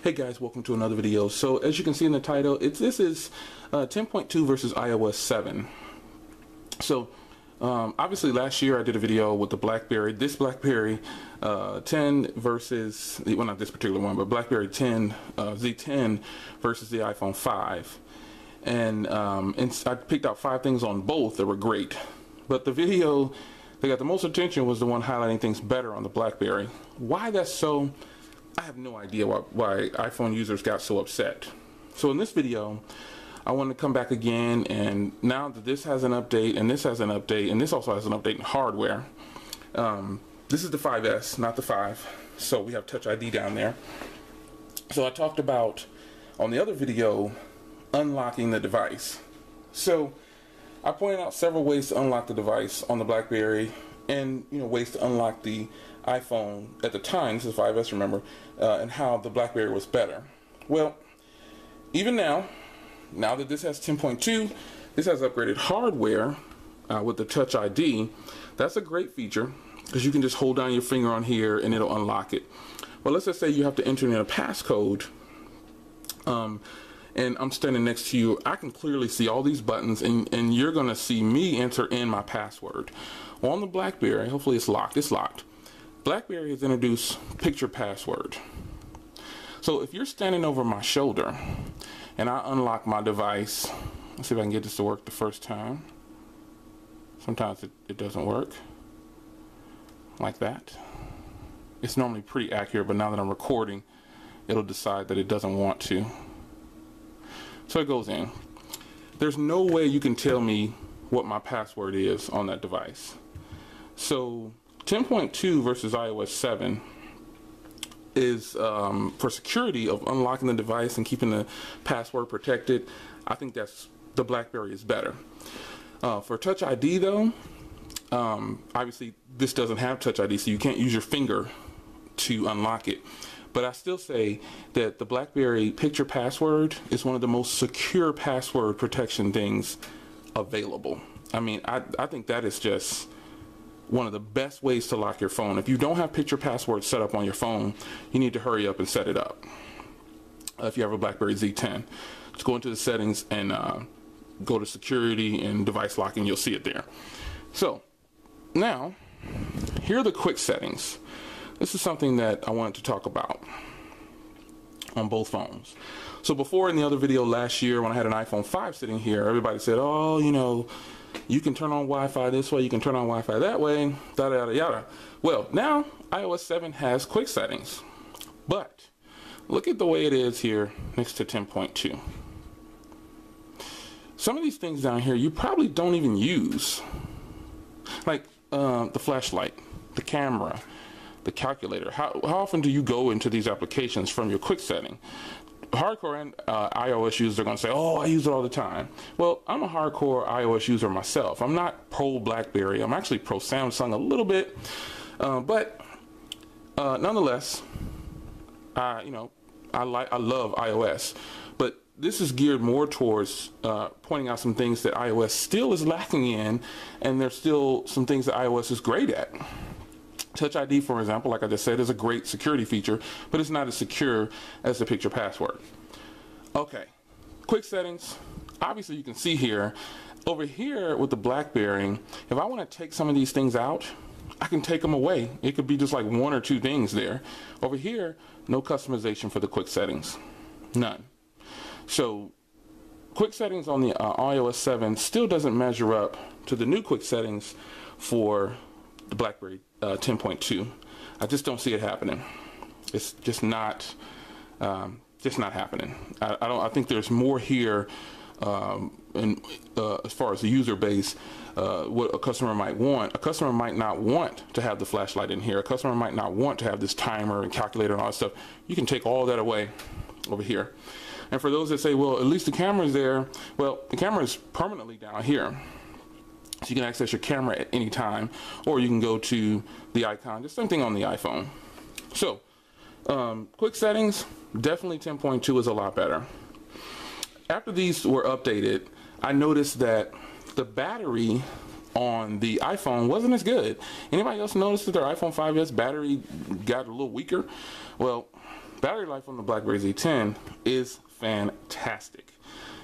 Hey guys, welcome to another video. So as you can see in the title, this is 10.2 versus iOS 7. So obviously last year I did a video with the BlackBerry, this BlackBerry 10 versus, well not this particular one, but BlackBerry 10, Z10 versus the iPhone 5. And I picked out 5 things on both that were great. But the video that got the most attention was the one highlighting things better on the BlackBerry. Why that's so, I have no idea why iPhone users got so upset. So in this video, I want to come back again, and now that this has an update, and this has an update, and this also has an update in hardware. This is the 5S, not the 5. So we have Touch ID down there. So I talked about, on the other video, unlocking the device. So I pointed out several ways to unlock the device on the BlackBerry, and ways to unlock the iPhone at the time. This is 5S, remember, and how the BlackBerry was better. Well, even now that this has 10.2, this has upgraded hardware with the Touch ID. That's a great feature because you can just hold down your finger on here and it'll unlock it. Well, let's just say you have to enter in a passcode, and I'm standing next to you. I can clearly see all these buttons, and you're gonna see me enter in my password. Well, on the BlackBerry, hopefully it's locked. It's locked. BlackBerry has introduced picture password. So if you're standing over my shoulder and I unlock my device, let's see if I can get this to work the first time. Sometimes it doesn't work like that. It's normally pretty accurate, but now that I'm recording, it'll decide that it doesn't want to. So it goes in. There's no way you can tell me what my password is on that device. So 10.2 versus iOS 7 is for security of unlocking the device and keeping the password protected. I think that's the BlackBerry is better. For Touch ID though, obviously this doesn't have Touch ID, so you can't use your finger to unlock it. But I still say that the BlackBerry picture password is one of the most secure password protection things available. I mean, I think that is just one of the best ways to lock your phone. If you don't have picture password set up on your phone, you need to hurry up and set it up. If you have a BlackBerry Z10, just go into the settings and go to security and device locking. You'll see it there. So now, here are the quick settings. This is something that I wanted to talk about on both phones. So before, in the other video last year when I had an iPhone 5 sitting here, everybody said, oh, you can turn on Wi-Fi this way, you can turn on Wi-Fi that way, yada yada yada. Well, now iOS 7 has quick settings, but look at the way it is here next to 10.2. Some of these things down here you probably don't even use, like the flashlight, the camera, the calculator. How often do you go into these applications from your quick setting? Hardcore and iOS users are going to say, oh, I use it all the time. Well, I'm a hardcore iOS user myself. I'm not pro BlackBerry. I'm actually pro Samsung a little bit, but nonetheless, I love iOS. But this is geared more towards pointing out some things that iOS still is lacking in, and there's still some things that iOS is great at. Touch ID, for example, like I just said, is a great security feature, but it's not as secure as the picture password. Okay, quick settings. Obviously, you can see here, over here with the BlackBerry, if I want to take some of these things out, I can take them away. It could be just like 1 or 2 things there. Over here, no customization for the quick settings, none. So quick settings on the iOS 7 still doesn't measure up to the new quick settings for the BlackBerry 10.2. I just don't see it happening. It's just not happening. I think there's more here, as far as the user base, what a customer might want. A customer might not want to have the flashlight in here. A customer might not want to have this timer and calculator and all that stuff. You can take all that away over here. And for those that say, well, at least the camera's there, well, the camera is permanently down here. So you can access your camera at any time, or you can go to the icon, the same thing on the iPhone. So, quick settings, definitely 10.2 is a lot better. After these were updated, I noticed that the battery on the iPhone wasn't as good. Anybody else notice that their iPhone 5S battery got a little weaker? Well, battery life on the BlackBerry Z10 is fantastic.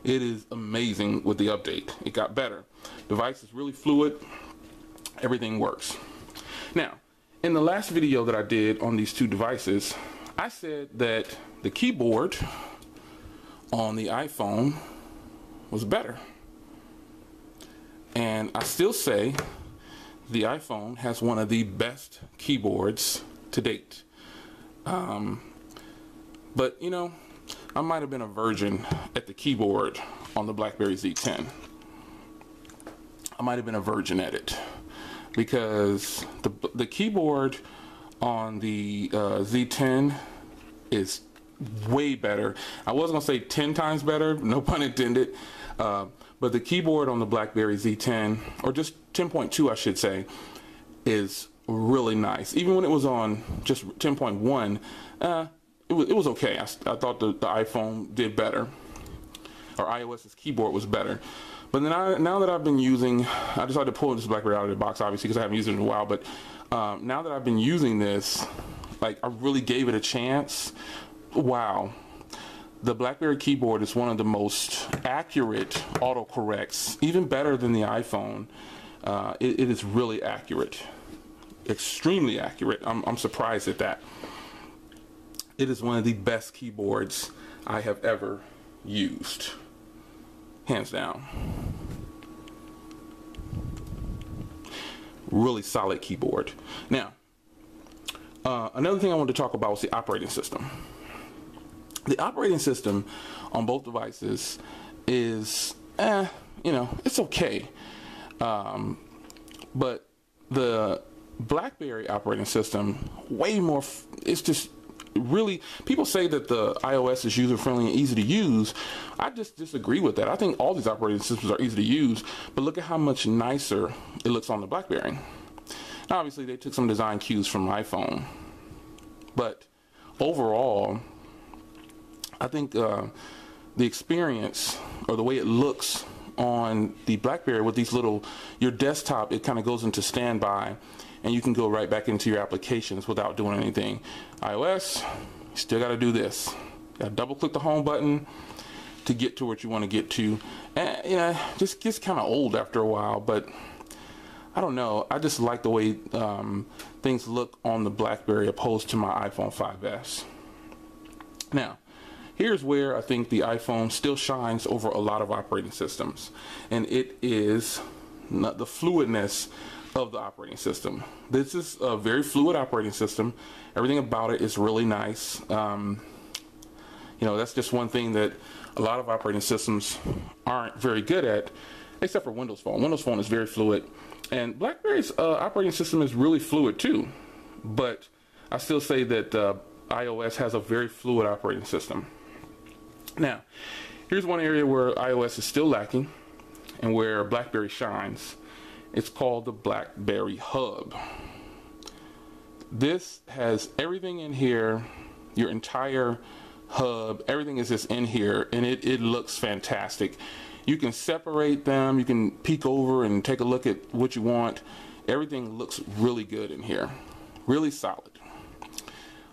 It is amazing with the update. It got better. Device is really fluid. Everything works. Now, in the last video that I did on these two devices, I said that the keyboard on the iPhone was better. And I still say the iPhone has one of the best keyboards to date. But you know, I might have been a virgin at the keyboard on the BlackBerry Z10. I might have been a virgin at it because the keyboard on the Z10 is way better. I wasn't gonna say 10 times better, no pun intended, but the keyboard on the BlackBerry Z10, or just 10.2 I should say, is really nice. Even when it was on just 10.1, it was okay. I thought the iPhone did better, or iOS's keyboard was better. But then now that I've been using, I decided to pull this BlackBerry out of the box, obviously, because I haven't used it in a while. But now that I've been using this, like, I really gave it a chance. Wow. The BlackBerry keyboard is one of the most accurate autocorrects, even better than the iPhone. It is really accurate, extremely accurate. I'm surprised at that. It is one of the best keyboards I have ever used, hands down. Really solid keyboard. Now, another thing I wanted to talk about was the operating system. The operating system on both devices is, you know, it's okay. But the BlackBerry operating system, way more, it's just really, people say that the iOS is user-friendly and easy to use. I just disagree with that. I think all these operating systems are easy to use, but look at how much nicer it looks on the BlackBerry. Now, obviously, they took some design cues from iPhone, but overall, I think the experience, or the way it looks on the BlackBerry with these little, your desktop, it kind of goes into standby, and you can go right back into your applications without doing anything. iOS, you still got to do this. You got to double click the home button to get to what you want to get to. And you know, just gets kind of old after a while, but I don't know. I just like the way things look on the BlackBerry opposed to my iPhone 5S. Now, here's where I think the iPhone still shines over a lot of operating systems, and it is the fluidness of the operating system. This is a very fluid operating system. Everything about it is really nice. You know, that's just one thing that a lot of operating systems aren't very good at, except for Windows Phone. Windows Phone is very fluid, and BlackBerry's operating system is really fluid too. But I still say that iOS has a very fluid operating system. Now, here's one area where iOS is still lacking and where BlackBerry shines. It's called the BlackBerry Hub. This has everything in here, your entire hub, everything is just in here, and it looks fantastic. You can separate them, you can peek over and take a look at what you want. Everything looks really good in here, really solid.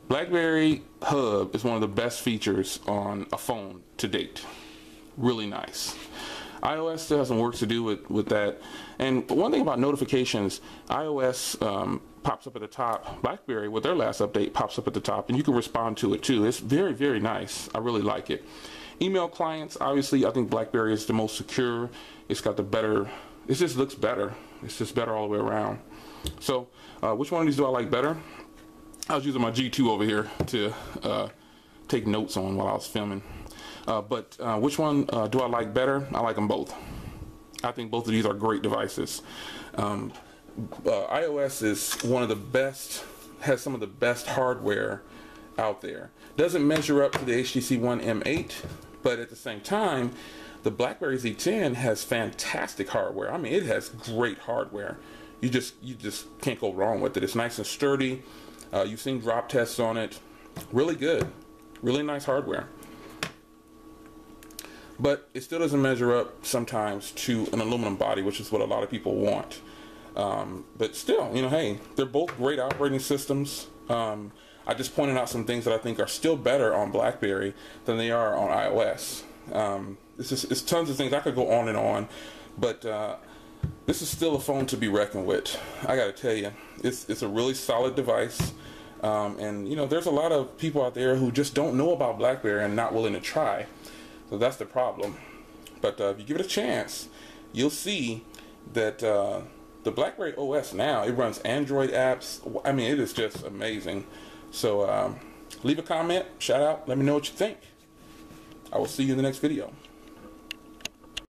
BlackBerry Hub is one of the best features on a phone to date. Really nice. iOS still has some work to do with that. And one thing about notifications, iOS pops up at the top. BlackBerry, with their last update, pops up at the top, and you can respond to it too. It's very, very nice. I really like it. Email clients, obviously, I think BlackBerry is the most secure. It's got the better, it just looks better. It's just better all the way around. So, which one of these do I like better? I was using my G2 over here to take notes on while I was filming. But which one do I like better? I like them both. I think both of these are great devices. iOS is one of the best, has some of the best hardware out there. Doesn't measure up to the HTC One M8, but at the same time, the BlackBerry Z10 has fantastic hardware. I mean, it has great hardware. You just can't go wrong with it. It's nice and sturdy. You've seen drop tests on it. Really good. Really nice hardware. But it still doesn't measure up sometimes to an aluminum body, which is what a lot of people want. But still, you know, hey, they're both great operating systems. I I just pointed out some things that I think are still better on BlackBerry than they are on iOS. It's tons of things. I could go on and on, but this is still a phone to be reckoned with. I got to tell you, it's a really solid device. And you know, there's a lot of people out there who just don't know about BlackBerry and not willing to try. So that's the problem. But if you give it a chance, you'll see that the BlackBerry OS now, it runs Android apps. I mean, it is just amazing. So leave a comment, shout out, let me know what you think. I will see you in the next video.